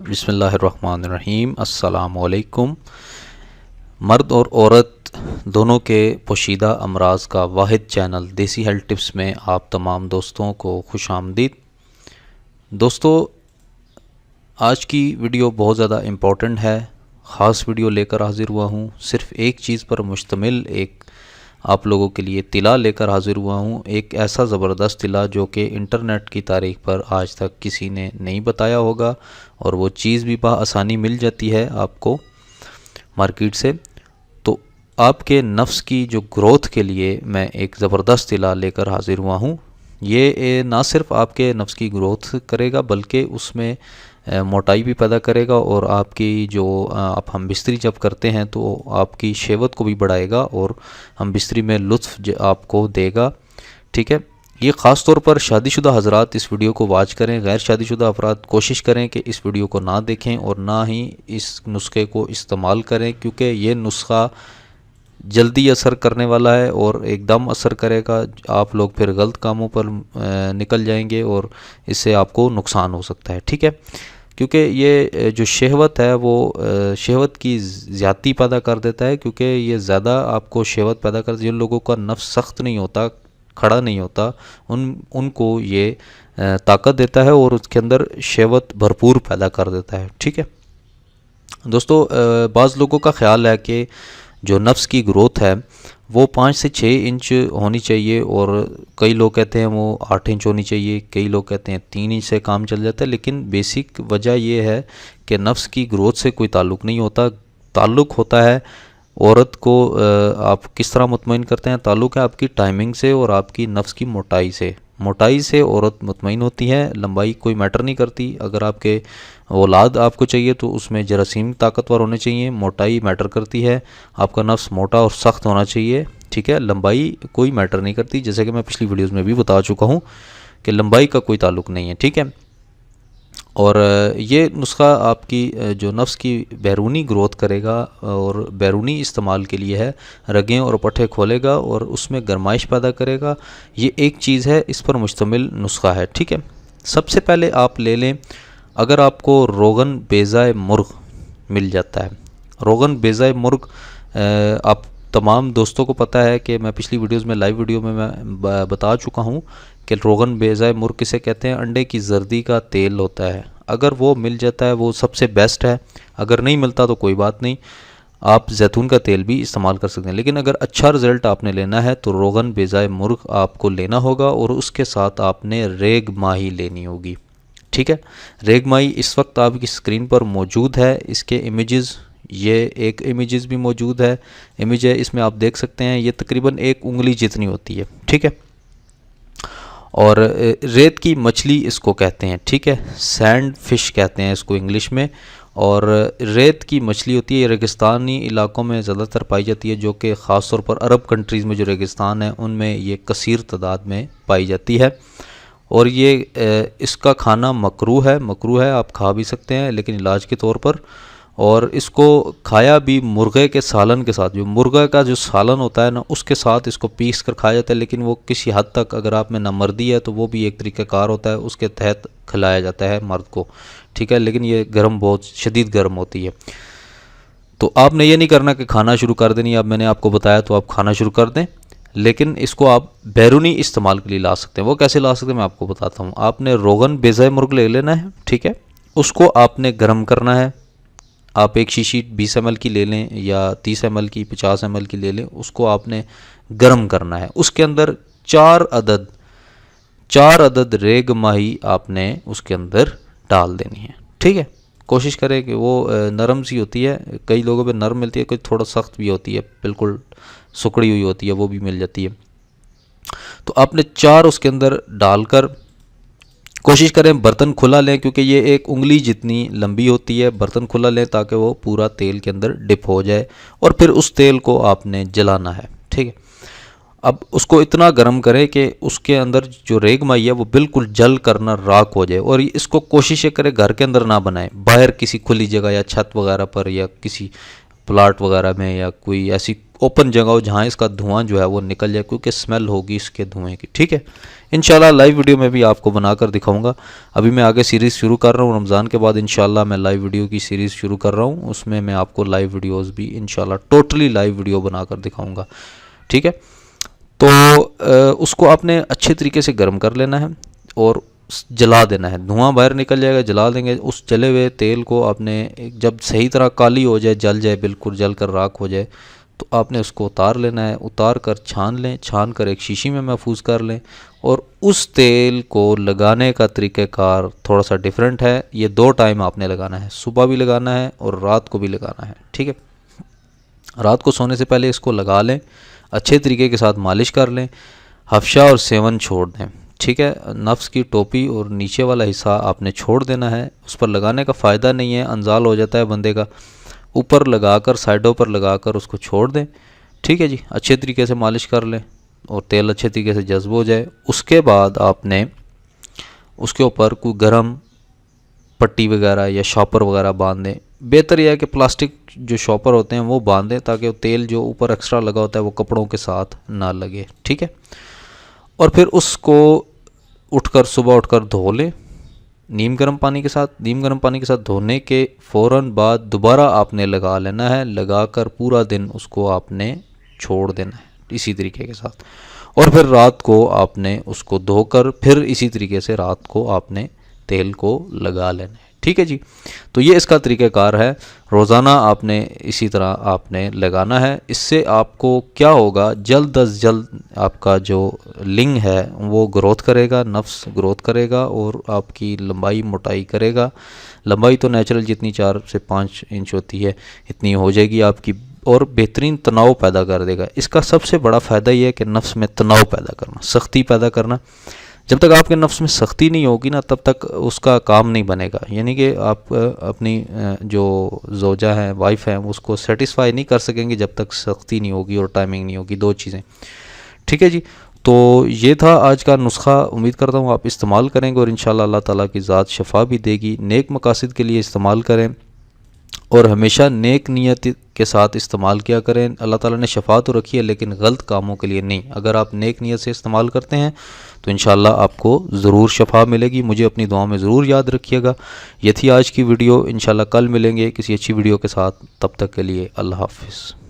बिस्मिल्लाहिर्रहमानिर्रहीम। अस्सलामुअलैकुम। मर्द और औरत दोनों के पोशीदा अमराज का वाहिद चैनल देसी हेल्थ टिप्स में आप तमाम दोस्तों को खुश आमदीद। दोस्तों, आज की वीडियो बहुत ज़्यादा इम्पोर्टेंट है। ख़ास वीडियो लेकर हाज़िर हुआ हूँ। सिर्फ़ एक चीज़ पर मुश्तमिल एक आप लोगों के लिए तिला लेकर हाज़िर हुआ हूँ। एक ऐसा ज़बरदस्त तिला जो कि इंटरनेट की तारीख़ पर आज तक किसी ने नहीं बताया होगा, और वो चीज़ भी आसानी मिल जाती है आपको मार्केट से। तो आपके नफ्स की जो ग्रोथ के लिए मैं एक ज़बरदस्त तिला लेकर हाज़िर हुआ हूँ। ये ना सिर्फ आपके नफ्स की ग्रोथ करेगा बल्कि उसमें मोटाई भी पैदा करेगा, और आपकी जो आप हम बिस्तरी जब करते हैं तो आपकी शहवत को भी बढ़ाएगा और हम बिस्तरी में लुत्फ़ आपको देगा। ठीक है, ये ख़ास तौर पर शादीशुदा हज़रात इस वीडियो को वॉच करें। गैर शादीशुदा अफराद कोशिश करें कि इस वीडियो को ना देखें और ना ही इस नुस्खे को इस्तेमाल करें, क्योंकि ये नुस्खा जल्दी असर करने वाला है और एकदम असर करेगा। आप लोग फिर गलत कामों पर निकल जाएंगे और इससे आपको नुकसान हो सकता है। ठीक है, क्योंकि ये जो शहवत है वो शहवत की ज़्यादती पैदा कर देता है, क्योंकि ये ज़्यादा आपको शहवत पैदा कर, जिन लोगों का नफ्स सख्त नहीं होता, खड़ा नहीं होता, उनको ये ताकत देता है और उसके अंदर शहवत भरपूर पैदा कर देता है। ठीक है दोस्तों, बाज़ लोगों का ख्याल है कि जो नफ्स की ग्रोथ है वो 5 से 6 इंच होनी चाहिए, और कई लोग कहते हैं वो 8 इंच होनी चाहिए, कई लोग कहते हैं 3 इंच से काम चल जाता है। लेकिन बेसिक वजह ये है कि नफ्स की ग्रोथ से कोई ताल्लुक़ नहीं होता। ताल्लुक़ होता है औरत को आप किस तरह मुतमईन करते हैं, ताल्लुक़ है आपकी टाइमिंग से और आपकी नफ्स की मोटाई से। मोटाई से औरत मुतमईन होती है, लंबाई कोई मैटर नहीं करती। अगर आपके औलाद आपको चाहिए तो उसमें जरासीम ताकतवर होने चाहिए, मोटाई मैटर करती है। आपका नफ्स मोटा और सख्त होना चाहिए। ठीक है, लंबाई कोई मैटर नहीं करती, जैसे कि मैं पिछली वीडियोज़ में भी बता चुका हूँ कि लंबाई का कोई ताल्लुक़ नहीं है। ठीक है, और ये नुस्खा आपकी जो नफ्स की बैरूनी ग्रोथ करेगा और बैरूनी इस्तेमाल के लिए है। रगें और पट्ठे खोलेगा और उसमें गर्माइश पैदा करेगा। ये एक चीज़ है, इस पर मुश्तमिल नुस्खा है। ठीक है, सबसे पहले आप ले लें, अगर आपको रोगन बेज़ाए मुर्ग मिल जाता है। रोगन बेज़ाए मुर्ग आप तमाम दोस्तों को पता है कि मैं पिछली वीडियोज़ में लाइव वीडियो में मैं बता चुका हूँ कि रोगन बेज़ाए मुर्ग किसे कहते हैं। अंडे की जर्दी का तेल होता है, अगर वो मिल जाता है वो सबसे बेस्ट है। अगर नहीं मिलता तो कोई बात नहीं, आप जैतून का तेल भी इस्तेमाल कर सकते हैं। लेकिन अगर अच्छा रिज़ल्ट आपने लेना है तो रोगन बेज़ाए मुर्ग आपको लेना होगा, और उसके साथ आपने रेग माही लेनी होगी। ठीक है, रेग माही इस वक्त आपकी स्क्रीन पर मौजूद है। इसके इमेजेस, ये एक इमेजेस भी मौजूद है, इमेज है, इसमें आप देख सकते हैं। ये तकरीबन 1 उंगली जितनी होती है। ठीक है, और रेत की मछली इसको कहते हैं। ठीक है, सैंड फिश कहते हैं इसको इंग्लिश में। और रेत की मछली होती है, ये रेगिस्तानी इलाकों में ज़्यादातर पाई जाती है, जो कि ख़ास तौर पर अरब कंट्रीज़ में जो रेगिस्तान है उनमें ये कसीर तादाद में पाई जाती है। और ये इसका खाना मकरूह है, आप खा भी सकते हैं लेकिन इलाज के तौर पर। और इसको खाया भी मुर्गे के सालन के साथ, जो मुर्गा का जो सालन होता है ना, उसके साथ इसको पीस कर खाया जाता है। लेकिन वो किसी हद तक, अगर आप में नामर्दी है तो वो भी एक तरीक़ाकार होता है, उसके तहत खिलाया जाता है मर्द को। ठीक है, लेकिन ये गर्म, बहुत शदीद गर्म होती है। तो आपने ये नहीं करना कि खाना शुरू कर देनी, अब मैंने आपको बताया तो आप खाना शुरू कर दें। लेकिन इसको आप बैरूनी इस्तेमाल के लिए ला सकते हैं। वो कैसे ला सकते हैं मैं आपको बताता हूँ। आपने रोगन बेज़ाए मुर्ग ले लेना है। ठीक है, उसको आपने गर्म करना है। आप एक शीशी 20 ml की ले लें या 30 ml की, 50 ml की ले लें, उसको आपने गर्म करना है। उसके अंदर 4 अदद रेग माही आपने उसके अंदर डाल देनी है। ठीक है, कोशिश करें कि वो नरम सी होती है, कई लोगों पे नरम मिलती है, कोई थोड़ा सख्त भी होती है, बिल्कुल सुकड़ी हुई होती है, वो भी मिल जाती है। तो आपने 4 उसके अंदर डालकर कोशिश करें बर्तन खुला लें, क्योंकि ये 1 उंगली जितनी लंबी होती है। बर्तन खुला लें ताकि वो पूरा तेल के अंदर डिप हो जाए, और फिर उस तेल को आपने जलाना है। ठीक है, अब उसको इतना गर्म करें कि उसके अंदर जो रेग माही है वो बिल्कुल जल करना राख हो जाए। और इसको कोशिश करें घर के अंदर ना बनाएं, बाहर किसी खुली जगह या छत वगैरह पर या किसी प्लाट वगैरह में या कोई ऐसी ओपन जगह हो जहाँ इसका धुआं जो है वो निकल जाए, क्योंकि स्मेल होगी इसके धुएं की। ठीक है, इंशाल्लाह लाइव वीडियो में भी आपको बनाकर दिखाऊंगा। अभी मैं आगे सीरीज़ शुरू कर रहा हूँ, रमज़ान के बाद इंशाल्लाह मैं लाइव वीडियो की सीरीज़ शुरू कर रहा हूँ, उसमें मैं आपको लाइव वीडियोस भी इंशाल्लाह टोटली लाइव वीडियो बनाकर दिखाऊंगा। ठीक है, तो उसको आपने अच्छे तरीके से गर्म कर लेना है और जला देना है, धुआं बाहर निकल जाएगा, जला देंगे। उस जले हुए तेल को आपने जब सही तरह काली हो जाए, जल जाए, बिल्कुल जल कर राख हो जाए, तो आपने उसको उतार लेना है। उतार कर छान लें, छान कर एक शीशी में महफूज कर लें। और उस तेल को लगाने का तरीक़ाकार थोड़ा सा डिफरेंट है। ये 2 टाइम आपने लगाना है, सुबह भी लगाना है और रात को भी लगाना है। ठीक है, रात को सोने से पहले इसको लगा लें, अच्छे तरीके के साथ मालिश कर लें, हफ्शा और सेवन छोड़ दें। ठीक है, नफ्स की टोपी और नीचे वाला हिस्सा आपने छोड़ देना है, उस पर लगाने का फ़ायदा नहीं है, अंजाल हो जाता है बंदे का। ऊपर लगाकर, साइडों पर लगाकर उसको छोड़ दें। ठीक है जी, अच्छे तरीके से मालिश कर लें और तेल अच्छे तरीके से जज्ब हो जाए। उसके बाद आपने उसके ऊपर कोई गर्म पट्टी वगैरह या शॉपर वगैरह बांध दें। बेहतर यह है कि प्लास्टिक जो शॉपर होते हैं वो बांध दें, ताकि वो तेल जो ऊपर एक्स्ट्रा लगा होता है वो कपड़ों के साथ ना लगे। ठीक है, और फिर उसको उठकर सुबह उठकर धो लें नीम गर्म पानी के साथ। नीम गर्म पानी के साथ धोने के फ़ौरन बाद दोबारा आपने लगा लेना है, लगाकर पूरा दिन उसको आपने छोड़ देना है इसी तरीके के साथ। और फिर रात को आपने उसको धोकर फिर इसी तरीके से रात को आपने तेल को लगा लेना है। ठीक है जी, तो ये इसका तरीक़ाकार है। रोज़ाना आपने इसी तरह आपने लगाना है। इससे आपको क्या होगा, जल्द अज जल्द आपका जो लिंग है वो ग्रोथ करेगा, नफ्स ग्रोथ करेगा और आपकी लंबाई मोटाई करेगा। लंबाई तो नेचुरल जितनी 4 से 5 इंच होती है इतनी हो जाएगी आपकी, और बेहतरीन तनाव पैदा कर देगा। इसका सबसे बड़ा फ़ायदा ये है कि नफ्स में तनाव पैदा करना, सख्ती पैदा करना। जब तक आपके नफ्स में सख्ती नहीं होगी ना, तब तक उसका काम नहीं बनेगा। यानी कि आप अपनी जो ज़ौजा है, वाइफ है, उसको सेटिस्फाई नहीं कर सकेंगे जब तक सख्ती नहीं होगी और टाइमिंग नहीं होगी, 2 चीज़ें। ठीक है जी, तो ये था आज का नुस्खा। उम्मीद करता हूँ आप इस्तेमाल करेंगे और इंशाल्लाह अल्लाह ताला की ज़ात शफा भी देगी। नेक मकासद के लिए इस्तेमाल करें और हमेशा नेक नियत के साथ इस्तेमाल किया करें। अल्लाह ताला ने शफा तो रखी है, लेकिन गलत कामों के लिए नहीं। अगर आप नेक नियत से इस्तेमाल करते हैं तो इंशाल्लाह आपको ज़रूर शफा मिलेगी। मुझे अपनी दुआ में ज़रूर याद रखिएगा। ये थी आज की वीडियो। इंशाल्लाह कल मिलेंगे किसी अच्छी वीडियो के साथ। तब तक के लिए अल्लाह हाफ़िज़।